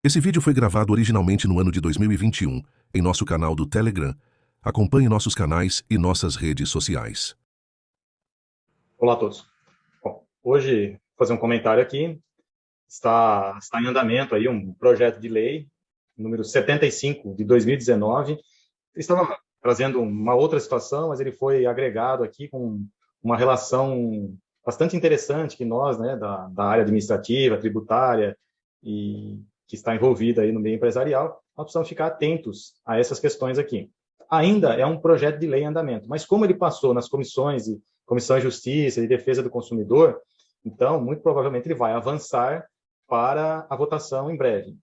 Esse vídeo foi gravado originalmente no ano de 2021, em nosso canal do Telegram. Acompanhe nossos canais e nossas redes sociais. Olá a todos. Bom, hoje, vou fazer um comentário aqui. Está em andamento aí um projeto de lei, número 75, de 2019. Estava trazendo uma outra situação, mas ele foi agregado aqui com uma relação bastante interessante que nós, né, da área administrativa, tributária, e que está envolvida aí no meio empresarial, nós precisamos ficar atentos a essas questões aqui. Ainda é um projeto de lei em andamento, mas como ele passou nas comissões de Comissão de Justiça e Defesa do Consumidor, então, muito provavelmente ele vai avançar para a votação em breve.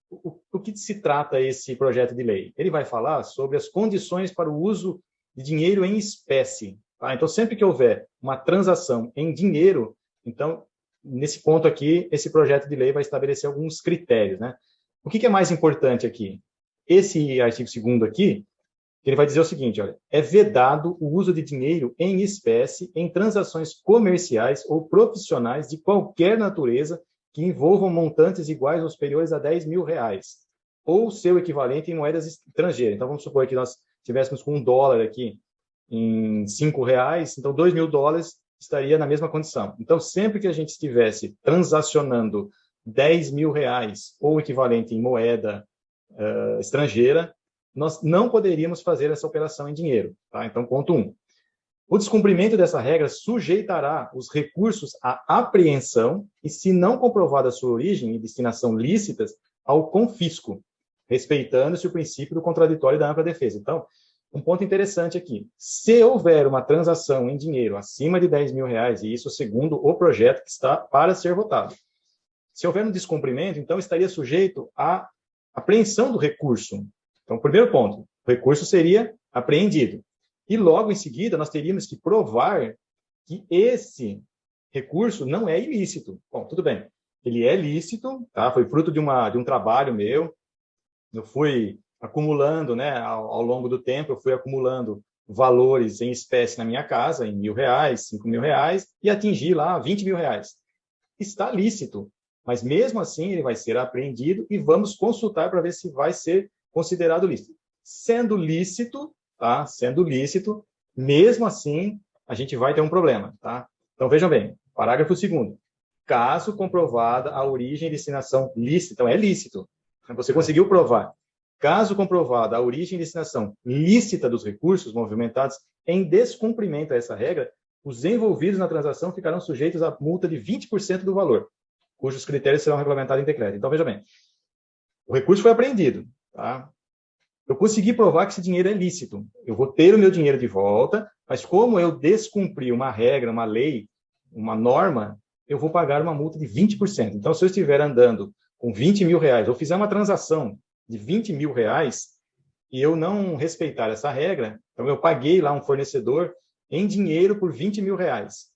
O que se trata esse projeto de lei? Ele vai falar sobre as condições para o uso de dinheiro em espécie. Tá? Então, sempre que houver uma transação em dinheiro, então, nesse ponto aqui, esse projeto de lei vai estabelecer alguns critérios. Né? O que é mais importante aqui? Esse artigo 2º aqui, ele vai dizer o seguinte, olha, é vedado o uso de dinheiro em espécie em transações comerciais ou profissionais de qualquer natureza que envolvam montantes iguais ou superiores a 10 mil reais, ou seu equivalente em moedas estrangeiras. Então, vamos supor que nós tivéssemos com $1 aqui em 5 reais, então 2 mil dólares estaria na mesma condição. Então, sempre que a gente estivesse transacionando 10 mil reais ou equivalente em moeda estrangeira, nós não poderíamos fazer essa operação em dinheiro. Tá? Então, ponto 1. O descumprimento dessa regra sujeitará os recursos à apreensão e, se não comprovada a sua origem e destinação lícitas, ao confisco, respeitando-se o princípio do contraditório e da ampla defesa. Então, um ponto interessante aqui. Se houver uma transação em dinheiro acima de 10 mil reais, e isso segundo o projeto que está para ser votado, se houver um descumprimento, então estaria sujeito à apreensão do recurso. Então, primeiro ponto, o recurso seria apreendido. E logo em seguida, nós teríamos que provar que esse recurso não é ilícito. Bom, tudo bem. Ele é lícito, tá? Foi fruto de um trabalho meu. Eu fui acumulando, né, ao longo do tempo, eu fui acumulando valores em espécie na minha casa, em 1.000 reais, 5 mil reais, e atingi lá 20 mil reais. Está lícito, mas mesmo assim ele vai ser apreendido e vamos consultar para ver se vai ser considerado lícito. Sendo lícito, tá? Sendo lícito, mesmo assim, a gente vai ter um problema, tá? Então, vejam bem, parágrafo 2º. Caso comprovada a origem e destinação lícita, então é lícito, você conseguiu provar. Caso comprovada a origem e destinação lícita dos recursos movimentados em descumprimento a essa regra, os envolvidos na transação ficarão sujeitos à multa de 20% do valor, cujos critérios serão regulamentados em decreto. Então, veja bem, o recurso foi apreendido, tá? Eu consegui provar que esse dinheiro é lícito. Eu vou ter o meu dinheiro de volta, mas como eu descumpri uma regra, uma lei, uma norma, eu vou pagar uma multa de 20%. Então, se eu estiver andando com 20 mil reais, ou fizer uma transação de 20 mil reais, e eu não respeitar essa regra, então eu paguei lá um fornecedor em dinheiro por 20 mil reais.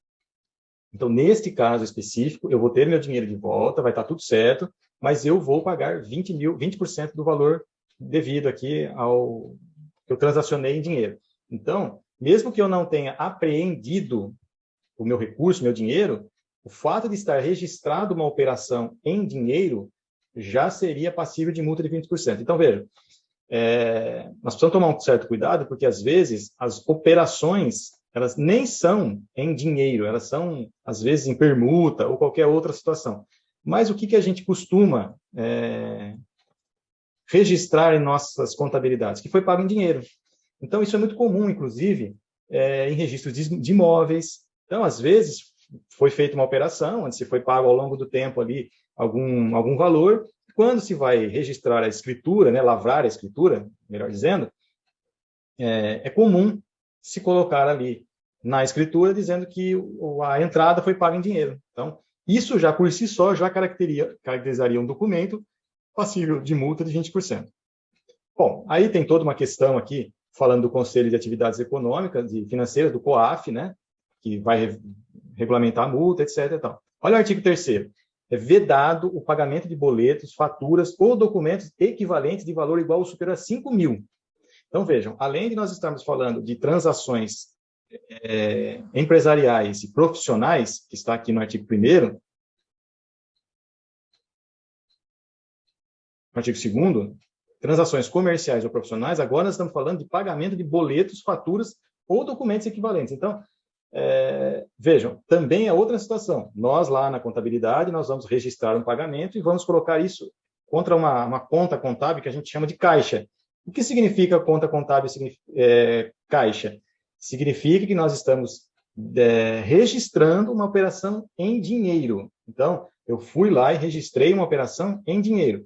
Então, neste caso específico, eu vou ter meu dinheiro de volta, vai estar tudo certo, mas eu vou pagar 20% do valor devido aqui ao que eu transacionei em dinheiro. Então, mesmo que eu não tenha apreendido o meu recurso, meu dinheiro, o fato de estar registrado uma operação em dinheiro já seria passível de multa de 20%. Então, veja, nós precisamos tomar um certo cuidado, porque às vezes as operações elas nem são em dinheiro, elas são, às vezes, em permuta ou qualquer outra situação. Mas o que a gente costuma registrar em nossas contabilidades? Que foi pago em dinheiro. Então, isso é muito comum, inclusive, em registros de imóveis. Então, às vezes, foi feita uma operação, onde se foi pago ao longo do tempo ali algum valor. Quando se vai registrar a escritura, né, lavrar a escritura, melhor dizendo, é comum se colocar ali na escritura dizendo que a entrada foi paga em dinheiro. Então, isso já por si só já caracterizaria um documento passível de multa de 20%. Bom, aí tem toda uma questão aqui, falando do Conselho de Atividades Econômicas e Financeiras, do COAF, né, que vai regulamentar a multa, etc. Então. Olha o artigo 3º. É vedado o pagamento de boletos, faturas ou documentos equivalentes de valor igual ou superior a 5 mil. Então, vejam, além de nós estarmos falando de transações empresariais e profissionais, que está aqui no artigo 1º, no artigo 2º, transações comerciais ou profissionais, agora nós estamos falando de pagamento de boletos, faturas ou documentos equivalentes. Então, vejam, também é outra situação. Nós, lá na contabilidade, nós vamos registrar um pagamento e vamos colocar isso contra uma conta contábil que a gente chama de caixa. O que significa conta contábil caixa? Significa que nós estamos registrando uma operação em dinheiro. Então, eu fui lá e registrei uma operação em dinheiro.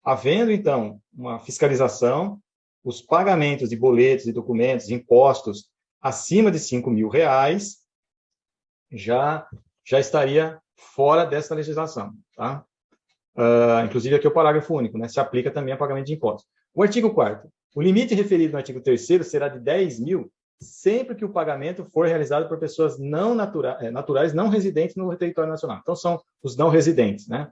Havendo, então, uma fiscalização, os pagamentos de boletos e documentos, impostos, acima de R$5.000, já estaria fora dessa legislação. Tá? Inclusive, aqui é o parágrafo único, né? Se aplica também a pagamento de impostos. O artigo 4º. O limite referido no artigo 3º será de 10 mil sempre que o pagamento for realizado por pessoas não naturais, não residentes no território nacional. Então, são os não residentes, né?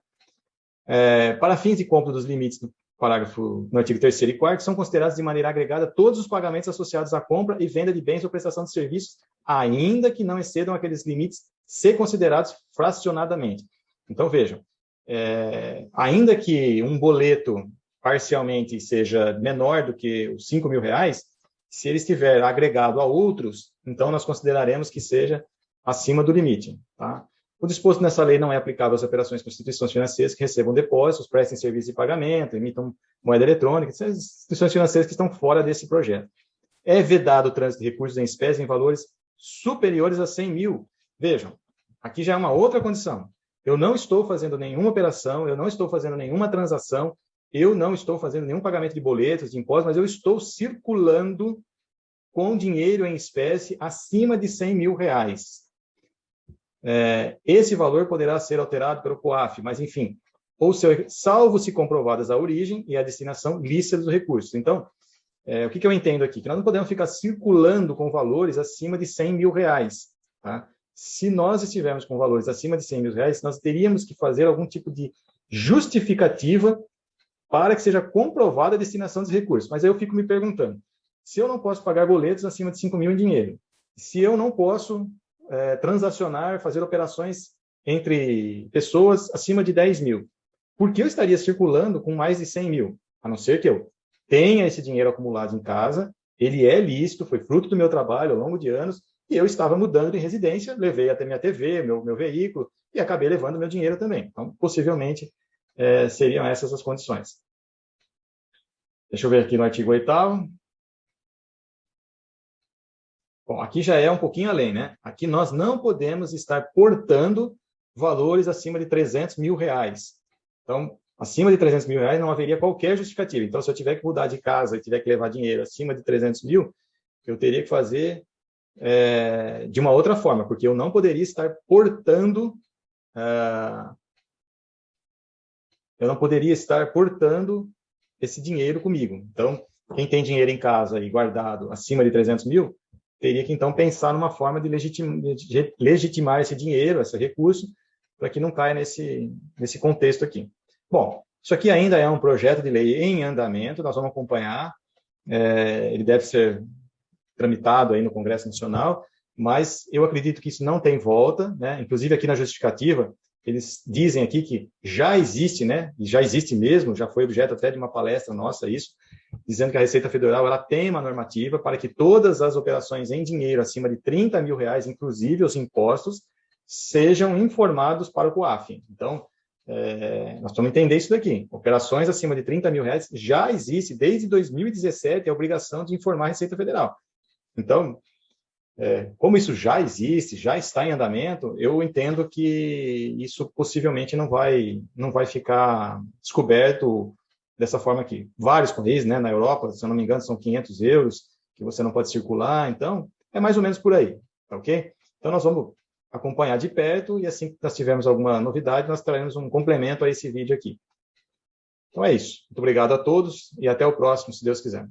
Para fins de cómputo dos limites do parágrafo no artigo 3º e 4º, são considerados de maneira agregada todos os pagamentos associados à compra e venda de bens ou prestação de serviços, ainda que não excedam aqueles limites ser considerados fracionadamente. Então, vejam, ainda que um boleto parcialmente seja menor do que os R$5.000, se ele estiver agregado a outros, então nós consideraremos que seja acima do limite. Tá? O disposto nessa lei não é aplicável às operações com instituições financeiras que recebam depósitos, prestem serviço de pagamento, emitam moeda eletrônica, essas instituições financeiras que estão fora desse projeto. É vedado o trânsito de recursos em espécie em valores superiores a 100 mil. Vejam, aqui já é uma outra condição. Eu não estou fazendo nenhuma operação, eu não estou fazendo nenhuma transação, eu não estou fazendo nenhum pagamento de boletos, de impostos, mas eu estou circulando com dinheiro em espécie acima de R$100.000. Esse valor poderá ser alterado pelo COAF, mas, enfim, salvo se comprovadas a origem e a destinação lícita dos recursos. Então, o que eu entendo aqui? Que nós não podemos ficar circulando com valores acima de R$100.000. Tá? Se nós estivermos com valores acima de R$100.000, nós teríamos que fazer algum tipo de justificativa para que seja comprovada a destinação dos recursos. Mas aí eu fico me perguntando, se eu não posso pagar boletos acima de 5 mil em dinheiro, se eu não posso transacionar, fazer operações entre pessoas acima de 10 mil, por que eu estaria circulando com mais de 100 mil? A não ser que eu tenha esse dinheiro acumulado em casa, ele é lícito, foi fruto do meu trabalho ao longo de anos, e eu estava mudando de residência, levei até minha TV, meu veículo, e acabei levando meu dinheiro também. Então, possivelmente, seriam essas as condições. Deixa eu ver aqui no artigo 8º. Bom, aqui já é um pouquinho além, né? Aqui nós não podemos estar portando valores acima de R$300.000. Então, acima de R$300.000 não haveria qualquer justificativa. Então, se eu tiver que mudar de casa e tiver que levar dinheiro acima de 300 mil, eu teria que fazer de uma outra forma, porque eu não poderia estar portando esse dinheiro comigo. Então, quem tem dinheiro em casa e guardado acima de 300 mil, teria que, então, pensar numa forma de legitimar esse dinheiro, esse recurso, para que não caia nesse contexto aqui. Bom, isso aqui ainda é um projeto de lei em andamento, nós vamos acompanhar, ele deve ser tramitado aí no Congresso Nacional, mas eu acredito que isso não tem volta, né? Inclusive aqui na justificativa, eles dizem aqui que já existe, né? E já existe mesmo, já foi objeto até de uma palestra nossa isso, dizendo que a Receita Federal ela tem uma normativa para que todas as operações em dinheiro acima de R$30.000, inclusive os impostos, sejam informados para o COAF. Então, nós vamos entender isso daqui. Operações acima de R$30.000 já existe desde 2017 a obrigação de informar a Receita Federal. Então, como isso já existe, já está em andamento, eu entendo que isso possivelmente não vai ficar descoberto dessa forma aqui. Vários países, né, na Europa, se eu não me engano, são 500 euros que você não pode circular, então é mais ou menos por aí, tá ok? Então nós vamos acompanhar de perto e assim que nós tivermos alguma novidade, nós traremos um complemento a esse vídeo aqui. Então é isso. Muito obrigado a todos e até o próximo, se Deus quiser.